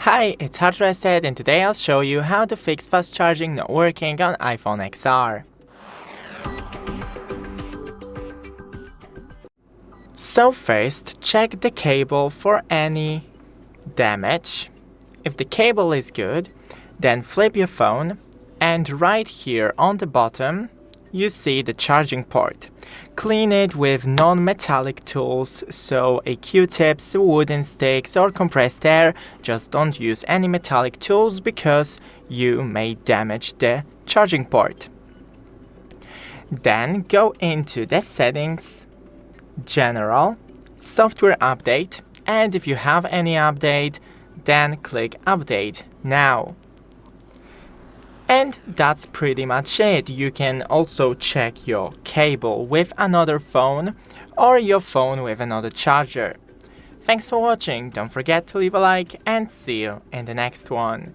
Hi, it's HardReset and today I'll show you how to fix fast charging not working on iPhone XR. So first, check the cable for any damage. If the cable is good, then flip your phone and right here on the bottom you see the charging port. Clean it with non-metallic tools, so a Q-tips, wooden sticks or compressed air. Just don't use any metallic tools because you may damage the charging port. Then go into the settings, general, software update, and if you have any update, then click update now. And that's pretty much it. You can also check your cable with another phone or your phone with another charger. Thanks for watching, don't forget to leave a like and see you in the next one.